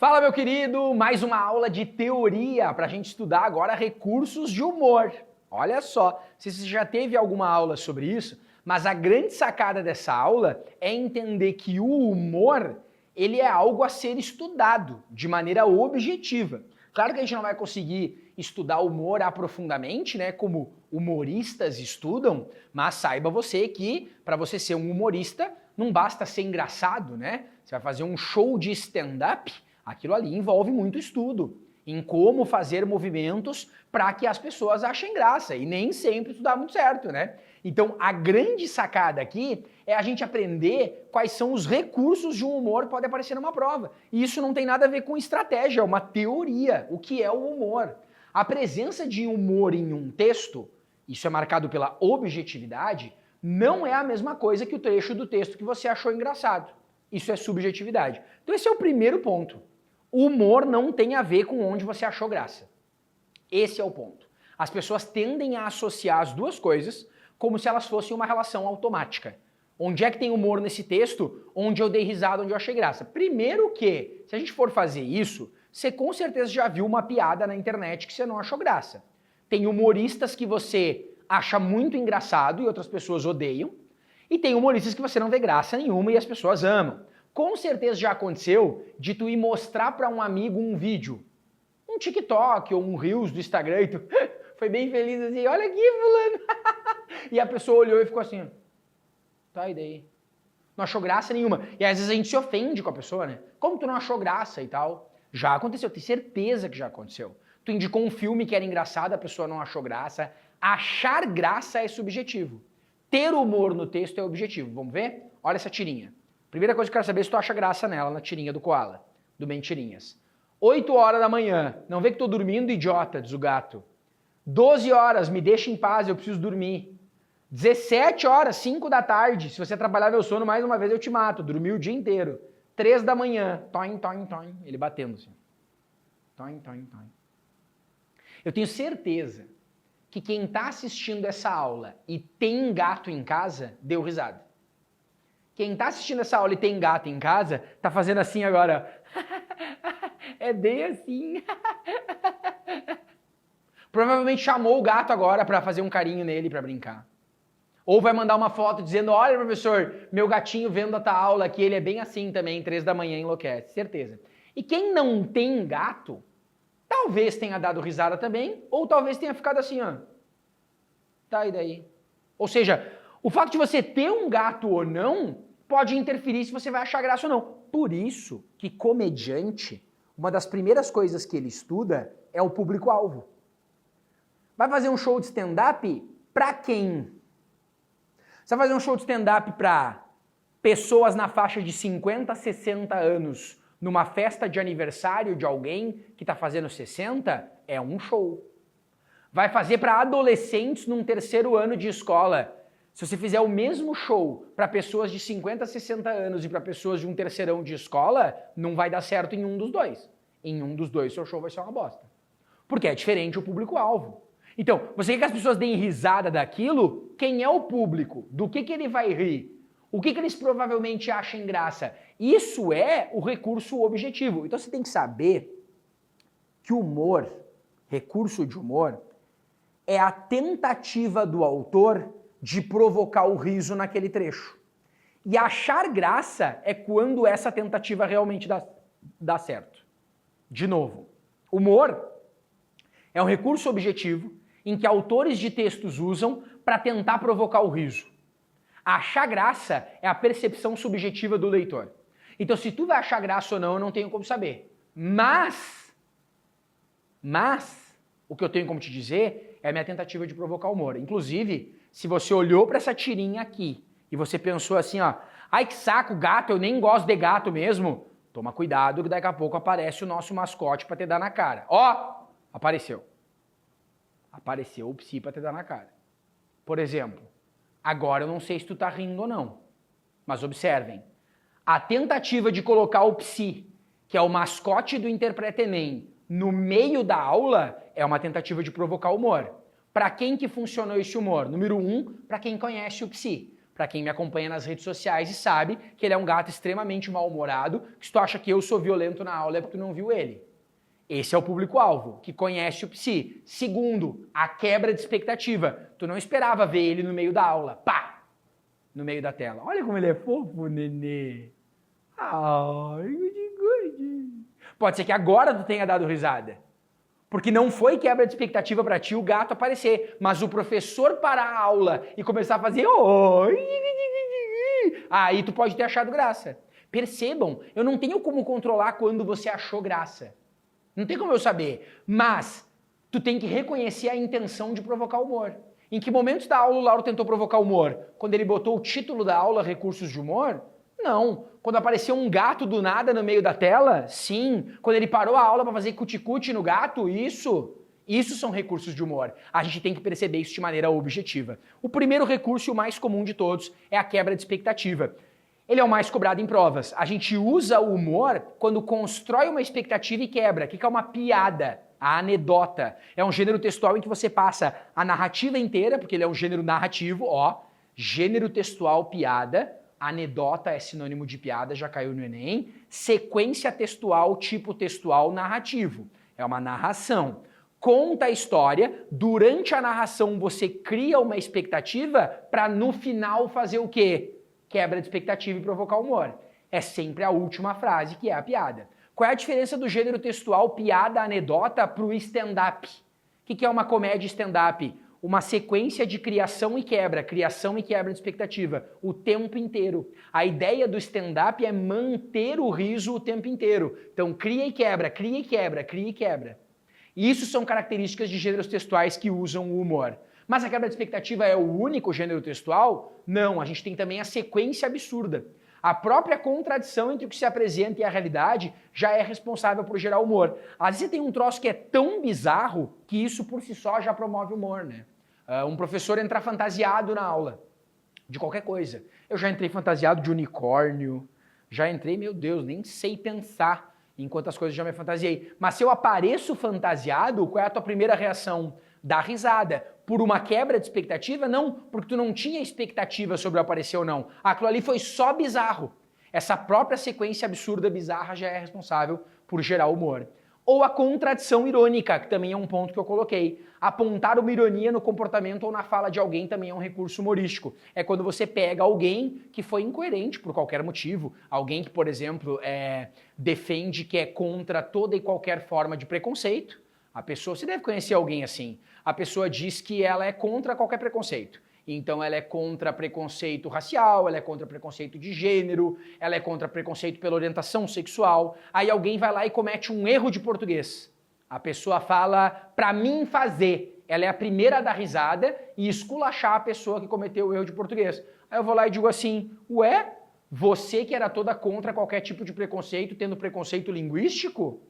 Fala, meu querido! Mais uma aula de teoria para a gente estudar agora recursos de humor. Olha só, não sei se você já teve alguma aula sobre isso, mas a grande sacada dessa aula é entender que o humor, ele é algo a ser estudado de maneira objetiva. Claro que a gente não vai conseguir estudar humor aprofundadamente, né, como humoristas estudam, mas saiba você que para você ser um humorista não basta ser engraçado, né? Você vai fazer um show de stand-up, aquilo ali envolve muito estudo em como fazer movimentos para que as pessoas achem graça, e nem sempre isso dá muito certo, né? Então, a grande sacada aqui é a gente aprender quais são os recursos de um humor que pode aparecer numa prova. E isso não tem nada a ver com estratégia, é uma teoria. O que é o humor? A presença de humor em um texto, isso é marcado pela objetividade, não é a mesma coisa que o trecho do texto que você achou engraçado. Isso é subjetividade. Então esse é o primeiro ponto. O humor não tem a ver com onde você achou graça. Esse é o ponto. As pessoas tendem a associar as duas coisas como se elas fossem uma relação automática. Onde é que tem humor nesse texto? Onde eu dei risada, onde eu achei graça. Primeiro que, se a gente for fazer isso, você com certeza já viu uma piada na internet que você não achou graça. Tem humoristas que você acha muito engraçado e outras pessoas odeiam. E tem humoristas que você não vê graça nenhuma e as pessoas amam. Com certeza já aconteceu de tu ir mostrar para um amigo um vídeo, um TikTok ou um Reels do Instagram e tu foi bem feliz assim, olha aqui fulano. E a pessoa olhou e ficou assim, tá, e daí? Não achou graça nenhuma. E às vezes a gente se ofende com a pessoa, né? Como tu não achou graça e tal? Já aconteceu, tenho certeza que já aconteceu. Tu indicou um filme que era engraçado, a pessoa não achou graça. Achar graça é subjetivo. Ter humor no texto é objetivo. Vamos ver? Olha essa tirinha. Primeira coisa que eu quero saber é se tu acha graça nela, na tirinha do koala, do Mentirinhas. 8 horas da manhã. Não vê que tô dormindo, idiota, diz o gato. 12 horas, me deixa em paz, eu preciso dormir. 17 horas, 5 da tarde. Se você atrapalhar meu sono, mais uma vez eu te mato. Dormi o dia inteiro. 3 da manhã. Toim, toim, toim. Ele batendo assim. Toim, toim, toim. Eu tenho certeza que quem está assistindo essa aula e tem gato em casa, deu risada. Quem está assistindo essa aula e tem gato em casa, tá fazendo assim agora. É bem assim. Provavelmente chamou o gato agora para fazer um carinho nele, para brincar. Ou vai mandar uma foto dizendo, olha professor, meu gatinho vendo a tua aula aqui, ele é bem assim também, 3 da manhã enlouquece, certeza. E quem não tem gato, talvez tenha dado risada também, ou talvez tenha ficado assim, ó. Tá, e daí? Ou seja, o fato de você ter um gato ou não pode interferir se você vai achar graça ou não. Por isso que comediante, uma das primeiras coisas que ele estuda é o público-alvo. Vai fazer um show de stand-up pra quem? Você vai fazer um show de stand-up pra pessoas na faixa de 50 a 60 anos numa festa de aniversário de alguém que tá fazendo 60? É um show. Vai fazer para adolescentes num terceiro ano de escola. Se você fizer o mesmo show para pessoas de 50 a 60 anos e para pessoas de um terceirão de escola, não vai dar certo em um dos dois. Em um dos dois, seu show vai ser uma bosta. Porque é diferente o público-alvo. Então, você quer que as pessoas deem risada daquilo? Quem é o público? Do que ele vai rir? O que eles provavelmente acham graça? Isso é o recurso objetivo. Então você tem que saber que o humor, recurso de humor, é a tentativa do autor de provocar o riso naquele trecho. E achar graça é quando essa tentativa realmente dá certo. De novo, humor é um recurso objetivo em que autores de textos usam para tentar provocar o riso. Achar graça é a percepção subjetiva do leitor. Então, se tu vai achar graça ou não, eu não tenho como saber. Mas, o que eu tenho como te dizer é a minha tentativa de provocar humor. Inclusive, se você olhou para essa tirinha aqui e você pensou assim, ó, ai que saco, gato, eu nem gosto de gato mesmo, toma cuidado que daqui a pouco aparece o nosso mascote para te dar na cara. Ó, apareceu. Apareceu o psi para te dar na cara. Por exemplo, agora eu não sei se tu tá rindo ou não, mas observem, a tentativa de colocar o psi, que é o mascote do Interpreta Enem, no meio da aula, é uma tentativa de provocar humor. Para quem que funcionou esse humor? Número 1, para quem conhece o psi. Para quem me acompanha nas redes sociais e sabe que ele é um gato extremamente mal-humorado, que se tu acha que eu sou violento na aula é porque tu não viu ele. Esse é o público-alvo, que conhece o psi. Segundo, a quebra de expectativa. Tu não esperava ver ele no meio da aula. Pá! No meio da tela. Olha como ele é fofo, nenê. Ai, good. Pode ser que agora tu tenha dado risada. Porque não foi quebra de expectativa para ti o gato aparecer, mas o professor parar a aula e começar a fazer oi, aí tu pode ter achado graça. Percebam, eu não tenho como controlar quando você achou graça. Não tem como eu saber, mas tu tem que reconhecer a intenção de provocar humor. Em que momentos da aula o Lauro tentou provocar humor? Quando ele botou o título da aula Recursos de Humor? Não. Quando apareceu um gato do nada no meio da tela? Sim. Quando ele parou a aula para fazer cuticute no gato? Isso. Isso são recursos de humor. A gente tem que perceber isso de maneira objetiva. O primeiro recurso e o mais comum de todos é a quebra de expectativa. Ele é o mais cobrado em provas. A gente usa o humor quando constrói uma expectativa e quebra. O que é uma piada? A anedota. É um gênero textual em que você passa a narrativa inteira, porque ele é um gênero narrativo, ó. Gênero textual piada. Anedota é sinônimo de piada, já caiu no Enem. Sequência textual, tipo textual narrativo. É uma narração. Conta a história, durante a narração você cria uma expectativa para no final fazer o quê? Quebra de expectativa e provocar humor. É sempre a última frase que é a piada. Qual é a diferença do gênero textual piada, anedota para o stand-up? O que é uma comédia stand-up? Uma sequência de criação e quebra de expectativa, o tempo inteiro. A ideia do stand-up é manter o riso o tempo inteiro. Então, cria e quebra, cria e quebra, cria e quebra. E isso são características de gêneros textuais que usam o humor. Mas a quebra de expectativa é o único gênero textual? Não, a gente tem também a sequência absurda. A própria contradição entre o que se apresenta e a realidade já é responsável por gerar humor. Às vezes você tem um troço que é tão bizarro que isso por si só já promove humor, né? Um professor entrar fantasiado na aula, de qualquer coisa. Eu já entrei fantasiado de unicórnio, já entrei, meu Deus, nem sei pensar em quantas coisas já me fantasiei. Mas se eu apareço fantasiado, qual é a tua primeira reação? Dar risada. Por uma quebra de expectativa? Não, porque tu não tinha expectativa sobre o aparecer ou não. Aquilo ali foi só bizarro. Essa própria sequência absurda, bizarra, já é responsável por gerar humor. Ou a contradição irônica, que também é um ponto que eu coloquei. Apontar uma ironia no comportamento ou na fala de alguém também é um recurso humorístico. É quando você pega alguém que foi incoerente por qualquer motivo, alguém que, por exemplo, defende que é contra toda e qualquer forma de preconceito. A pessoa, você deve conhecer alguém assim. A pessoa diz que ela é contra qualquer preconceito. Então ela é contra preconceito racial, ela é contra preconceito de gênero, ela é contra preconceito pela orientação sexual. Aí alguém vai lá e comete um erro de português. A pessoa fala pra mim fazer. Ela é a primeira a dar risada e esculachar a pessoa que cometeu o erro de português. Aí eu vou lá e digo assim, ué, você que era toda contra qualquer tipo de preconceito, tendo preconceito linguístico?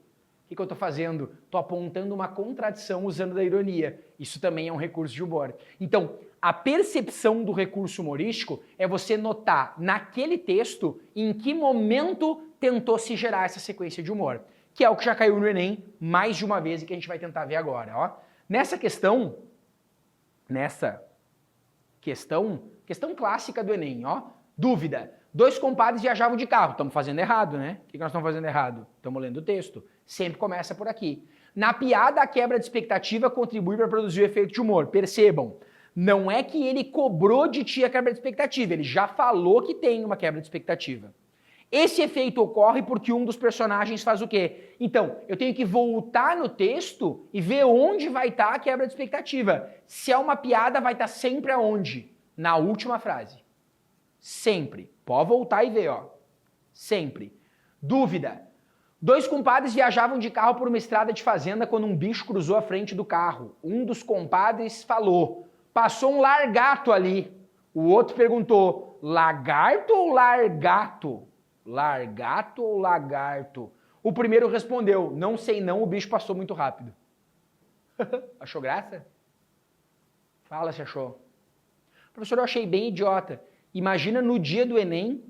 O que eu estou fazendo? Estou apontando uma contradição usando da ironia. Isso também é um recurso de humor. Então, a percepção do recurso humorístico é você notar naquele texto em que momento tentou se gerar essa sequência de humor, que é o que já caiu no Enem mais de uma vez e que a gente vai tentar ver agora. Ó. Nessa questão clássica do Enem, ó, dúvida. 2 compadres viajavam de carro. Estamos fazendo errado, né? O que nós estamos fazendo errado? Estamos lendo o texto. Sempre começa por aqui. Na piada, a quebra de expectativa contribui para produzir o efeito de humor. Percebam, não é que ele cobrou de ti a quebra de expectativa, ele já falou que tem uma quebra de expectativa. Esse efeito ocorre porque um dos personagens faz o quê? Então, eu tenho que voltar no texto e ver onde vai estar a quebra de expectativa. Se é uma piada, vai estar sempre aonde? Na última frase. Sempre. Pode voltar e ver, ó. Sempre. Dúvida. 2 compadres viajavam de carro por uma estrada de fazenda quando um bicho cruzou a frente do carro. Um dos compadres falou, passou um largato ali. O outro perguntou, lagarto ou largato? Largato ou lagarto? O primeiro respondeu, não sei não, o bicho passou muito rápido. Achou graça? Fala se achou. Professor, eu achei bem idiota. Imagina no dia do Enem,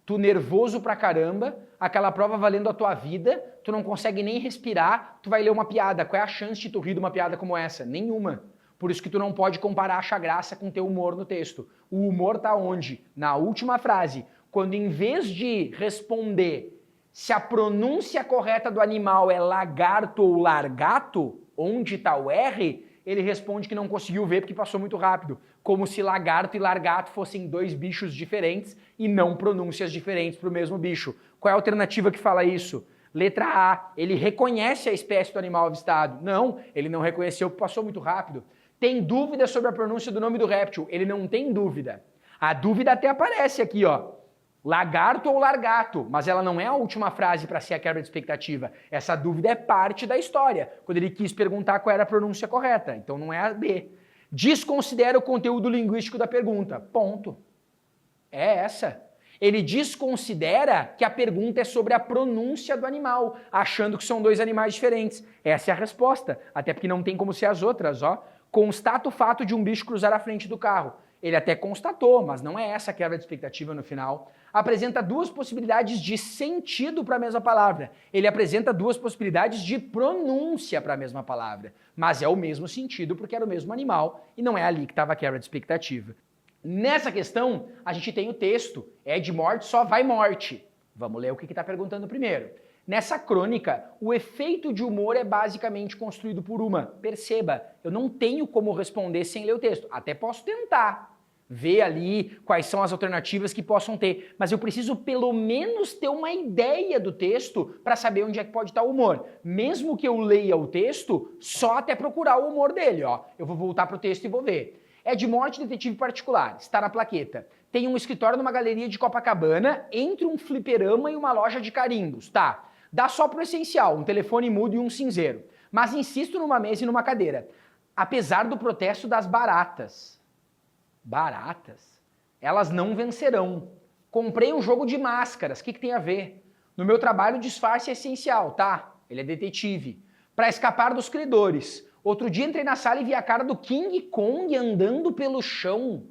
tu nervoso pra caramba, aquela prova valendo a tua vida, tu não consegue nem respirar, tu vai ler uma piada. Qual é a chance de tu rir de uma piada como essa? Nenhuma. Por isso que tu não pode comparar achar graça com ter humor no texto. O humor tá onde? Na última frase. Quando em vez de responder se a pronúncia correta do animal é lagarto ou largato, onde está o R, ele responde que não conseguiu ver porque passou muito rápido. Como se lagarto e largato fossem dois bichos diferentes e não pronúncias diferentes para o mesmo bicho. Qual é a alternativa que fala isso? Letra A, ele reconhece a espécie do animal avistado. Não, ele não reconheceu porque passou muito rápido. Tem dúvida sobre a pronúncia do nome do réptil? Ele não tem dúvida. A dúvida até aparece aqui, ó. Lagarto ou largato, mas ela não é a última frase para ser a quebra de expectativa. Essa dúvida é parte da história, quando ele quis perguntar qual era a pronúncia correta. Então não é a B. Desconsidera o conteúdo linguístico da pergunta. Ponto. É essa. Ele desconsidera que a pergunta é sobre a pronúncia do animal, achando que são dois animais diferentes. Essa é a resposta, até porque não tem como ser as outras, ó. Constata o fato de um bicho cruzar a frente do carro. Ele até constatou, mas não é essa a quebra de expectativa no final. Apresenta duas possibilidades de sentido para a mesma palavra. Ele apresenta duas possibilidades de pronúncia para a mesma palavra. Mas é o mesmo sentido porque era o mesmo animal e não é ali que estava a quebra de expectativa. Nessa questão, a gente tem o texto. É de morte, só vai morte. Vamos ler o que está perguntando primeiro. Nessa crônica, o efeito de humor é basicamente construído por uma. Perceba, eu não tenho como responder sem ler o texto. Até posso tentar ver ali quais são as alternativas que possam ter, mas eu preciso pelo menos ter uma ideia do texto para saber onde é que pode estar o humor. Mesmo que eu leia o texto, só até procurar o humor dele, ó. Eu vou voltar pro texto e vou ver. É de morte, detetive particular, está na plaqueta. Tem um escritório numa galeria de Copacabana, entre um fliperama e uma loja de carimbos, tá? Dá só pro essencial, um telefone mudo e um cinzeiro. Mas insisto numa mesa e numa cadeira. Apesar do protesto das baratas. Baratas? Elas não vencerão. Comprei um jogo de máscaras, o que tem a ver? No meu trabalho, o disfarce é essencial, tá? Ele é detetive. Para escapar dos credores. Outro dia entrei na sala e vi a cara do King Kong andando pelo chão.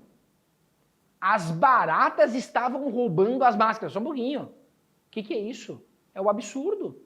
As baratas estavam roubando as máscaras. Só um pouquinho. O que é isso? É o absurdo.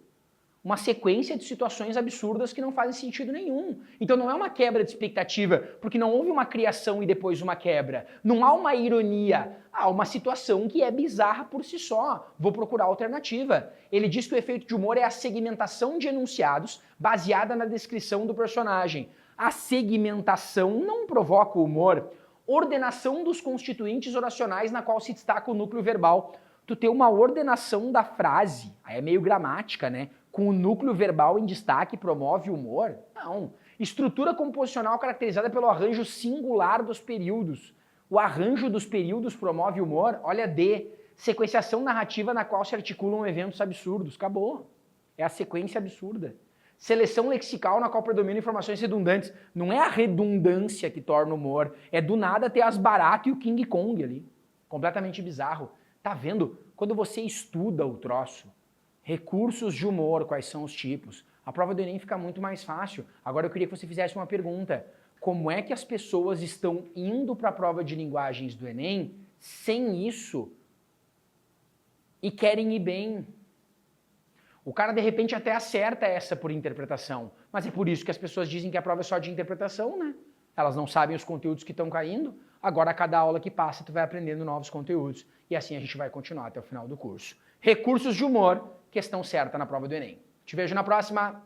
Uma sequência de situações absurdas que não fazem sentido nenhum. Então não é uma quebra de expectativa, porque não houve uma criação e depois uma quebra. Não há uma ironia. Há uma situação que é bizarra por si só. Vou procurar alternativa. Ele diz que o efeito de humor é a segmentação de enunciados baseada na descrição do personagem. A segmentação não provoca o humor. Ordenação dos constituintes oracionais na qual se destaca o núcleo verbal. Tu ter uma ordenação da frase, aí é meio gramática, né? Com o núcleo verbal em destaque promove o humor? Não. Estrutura composicional caracterizada pelo arranjo singular dos períodos. O arranjo dos períodos promove o humor? Olha D. Sequenciação narrativa na qual se articulam eventos absurdos. Acabou. É a sequência absurda. Seleção lexical na qual predominam informações redundantes. Não é a redundância que torna o humor. É do nada ter as baratas e o King Kong ali. Completamente bizarro. Tá vendo? Quando você estuda o troço, recursos de humor, quais são os tipos, a prova do Enem fica muito mais fácil. Agora eu queria que você fizesse uma pergunta. Como é que as pessoas estão indo para a prova de linguagens do Enem sem isso e querem ir bem? O cara de repente até acerta essa por interpretação, mas é por isso que as pessoas dizem que a prova é só de interpretação, né? Elas não sabem os conteúdos que estão caindo. Agora, a cada aula que passa, tu vai aprendendo novos conteúdos. E assim a gente vai continuar até o final do curso. Recursos de humor, questão certa na prova do Enem. Te vejo na próxima!